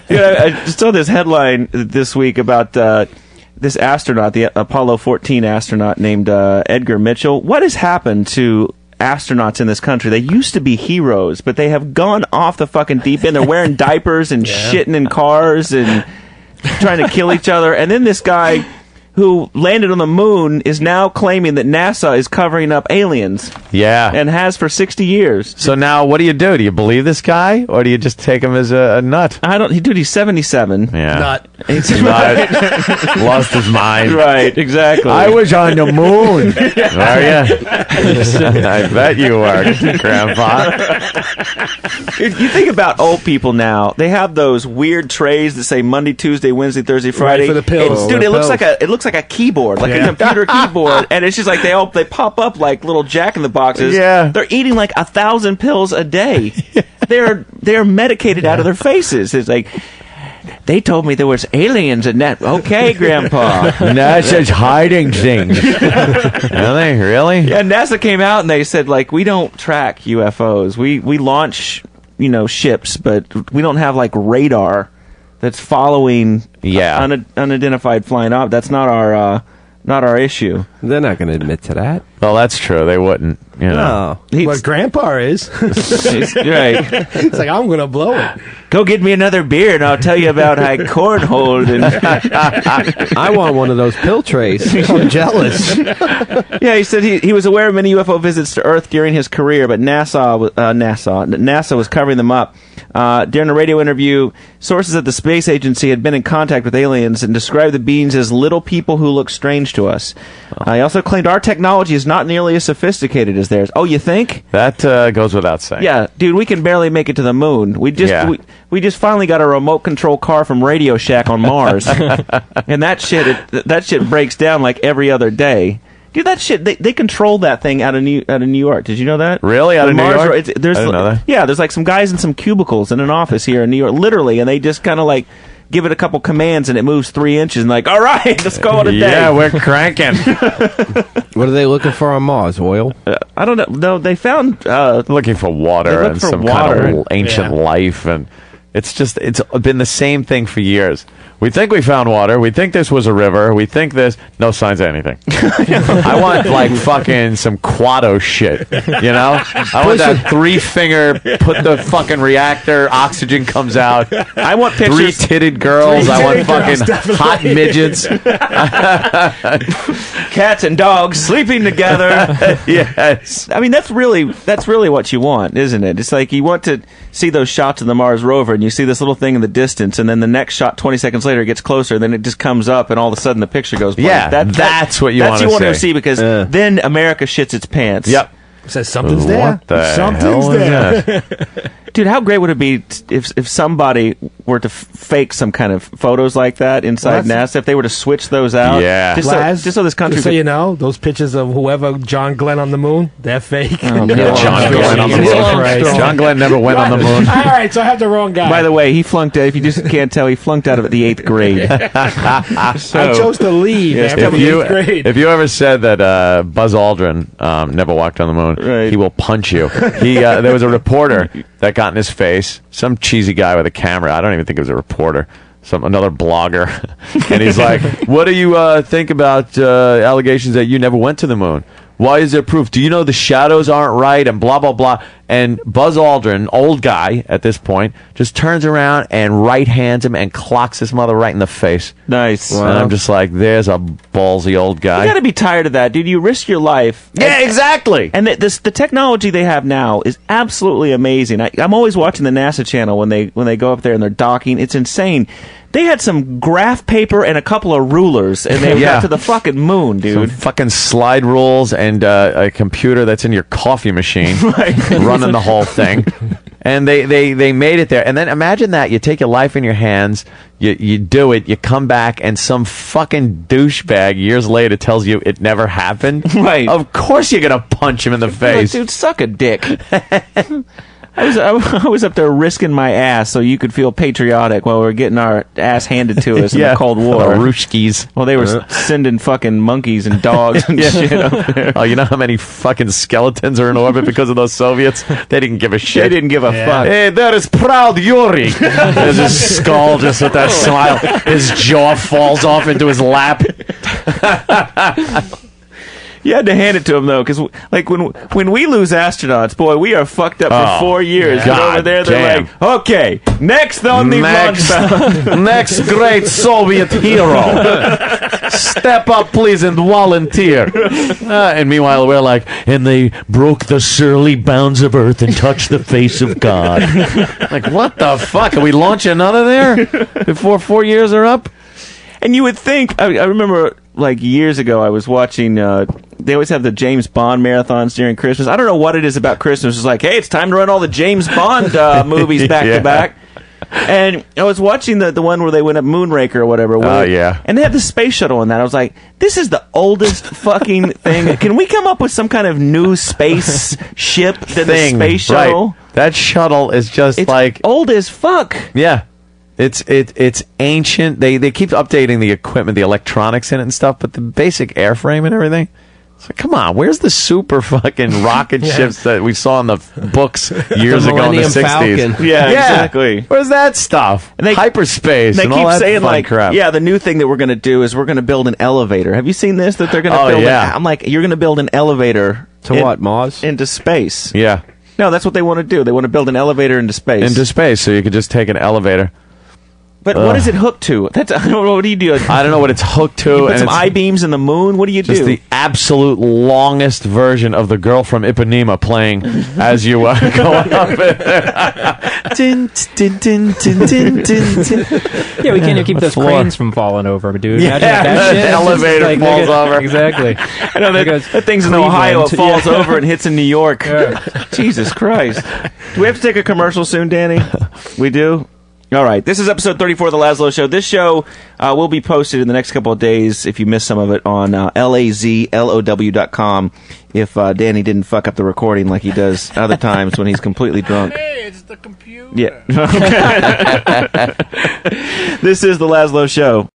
I just saw this headline this week about this astronaut, the Apollo 14 astronaut named Edgar Mitchell. What has happened to astronauts in this country? They used to be heroes, but they have gone off the fucking deep end. They're wearing diapers and shitting in cars and trying to kill each other. And then this guy who landed on the moon is now claiming that NASA is covering up aliens. Yeah. And has for 60 years. So now what do? Do you believe this guy, or do you just take him as a nut? Dude, he's 77. Yeah. Nut. He's nut. Lost his mind. Right, exactly. I was on the moon. Are you? I bet you were, Grandpa. You think about old people now. They have those weird trays that say Monday, Tuesday, Wednesday, Thursday, Friday. Right, for the pills. Dude, it looks like a keyboard, like a computer keyboard, and it's just like they pop up like little Jack in the Boxes. Yeah. They're eating like 1,000 pills a day. They're medicated out of their faces. It's like, they told me there was aliens in that. Okay, Grandpa. NASA's hiding things. Really? Yeah, NASA came out and they said, like, we don't track UFOs. We launch, ships, but we don't have like radar that's following unidentified flying objects. That's not our issue. They're not going to admit to that. Well, that's true. They wouldn't. No. What Grandpa is. Right. It's like, I'm going to blow it. Go get me another beer and I'll tell you about how I cornholed. I want one of those pill trays. I'm jealous. Yeah, he said he was aware of many UFO visits to Earth during his career, but NASA was covering them up. During a radio interview, sources at the space agency had been in contact with aliens and described the beings as little people who look strange to us. He also claimed our technology is not nearly as sophisticated as theirs. Oh, you think? That goes without saying. Yeah, dude, we can barely make it to the moon. We just finally got a remote control car from Radio Shack on Mars, and that shit breaks down like every other day. Dude, that shit, they control that thing out of New York. Did you know that? Really? Out of New York? I didn't know that. Yeah, there's like some guys in some cubicles in an office here in New York, literally, and they just kind of like give it a couple commands and it moves 3 inches and like, all right, let's call it a day. Yeah, we're cranking. What are they looking for on Mars? Oil? I don't know. No, they found... looking for water and some kind of ancient life, and it's been the same thing for years. We think we found water. We think this was a river. We think this. No signs of anything. I want like fucking some Quado shit. I want that 3-finger. Put the fucking reactor. Oxygen comes out. I want pictures. 3-titted girls. I want fucking hot midgets. Cats and dogs sleeping together. Yes. I mean, that's really what you want, isn't it? It's like you want to see those shots of the Mars rover, and you see this little thing in the distance, and then the next shot, 20 seconds later, it gets closer, and then it just comes up, and all of a sudden the picture goes blank. Yeah, that's what you want to see. That's what you want to see, because then America shits its pants. Yep. Says something's there. What the Something's hell there. is that? Dude, how great would it be if somebody were to fake some kind of photos like that inside NASA, if they were to switch those out? Yeah. Just so this country Just so you know, those pictures of whoever, John Glenn on the moon, they're fake. John Glenn on the moon. John Glenn never went on the moon. All right, so I have the wrong guy. By the way, he flunked out. If you just can't tell, he flunked out of the 8th grade. I chose to leave after the 8th grade. If you ever said that Buzz Aldrin never walked on the moon, right, he will punch you. There was a reporter that got in his face, some cheesy guy with a camera. I don't even think it was a reporter. Another blogger. And he's like, what do you think about allegations that you never went to the moon? Why is there proof? Do you know the shadows aren't right? And blah, blah, blah. And Buzz Aldrin, old guy at this point, just turns around and right hands him and clocks his mother right in the face. Nice. Wow. And I'm just like, there's a ballsy old guy. You got to be tired of that, dude. You risk your life. Yeah, exactly. And the technology they have now is absolutely amazing. I'm always watching the NASA channel when they go up there and they're docking. It's insane. They had some graph paper and a couple of rulers, and they got to the fucking moon, dude. Some fucking slide rules and a computer that's in your coffee machine running the whole thing. And they made it there. And then imagine that. You take your life in your hands, you do it, you come back, and some fucking douchebag years later tells you it never happened. Right. Of course you're going to punch him in the face. Like, dude, suck a dick. I was up there risking my ass so you could feel patriotic while we were getting our ass handed to us in the Cold War. Ruskies. Well, they were sending fucking monkeys and dogs and shit up there. Oh, you know how many fucking skeletons are in orbit because of those Soviets? They didn't give a shit. They didn't give a fuck. Hey, there is proud Yuri. There's his skull just with that smile. His jaw falls off into his lap. You had to hand it to him though, because like when we lose astronauts, boy, we are fucked up for 4 years. God And over there, they're damn. like, okay, next on the launch pad. Next great Soviet hero. Step up, please, and volunteer. And meanwhile, we're like, and they broke the surly bounds of Earth and touched the face of God. Like, what the fuck? Are we launching another there before 4 years are up? And you would think, I remember like years ago, I was watching, they always have the James Bond marathons during Christmas. I don't know what it is about Christmas. It's like, hey, it's time to run all the James Bond movies back to back. And I was watching the one where they went up Moonraker or whatever. Oh, yeah. And they had the space shuttle in that. I was like, this is the oldest fucking thing. Can we come up with some kind of new space ship than the space shuttle? Right. That shuttle is just It's like... old as fuck. Yeah. It's ancient. They keep updating the equipment, the electronics in it and stuff, but the basic airframe and everything. It's like, come on, where's the super fucking rocket ships that we saw in the books years ago in the Millennium 60s? Falcon. Yeah, exactly. Where's that stuff? And they- hyperspace. They and keep all that saying fun like, crap. yeah, the new thing that we're going to do is we're going to build an elevator. Have you seen this? That they're going to build? I'm like, you're going to build an elevator To what, Mars? into space? Yeah. No, that's what they want to do. They want to build an elevator into space. Into space, so you could just take an elevator. But what is it hooked to? That's I don't know. What do you do? I don't know what it's hooked to. You put and some it's I-beams in the moon. What do you just do? the absolute longest version of the girl from Ipanema playing as you go up. Tin, tin, tin, tin, tin, tin, tin. Yeah, we can't even keep those floor. cranes from falling over, dude. Yeah, Imagine that shit. the elevator Like, falls look at- over. Exactly. I know that thing's in Ohio. It falls over and hits in New York. Jesus Christ! Do we have to take a commercial soon, Danny? We do. All right. This is episode 34 of the Lazlow Show. This show will be posted in the next couple of days, if you missed some of it, on lazlow.com. If Danny didn't fuck up the recording like he does other times when he's completely drunk. Hey, it's the computer. Yeah. This is the Lazlow Show.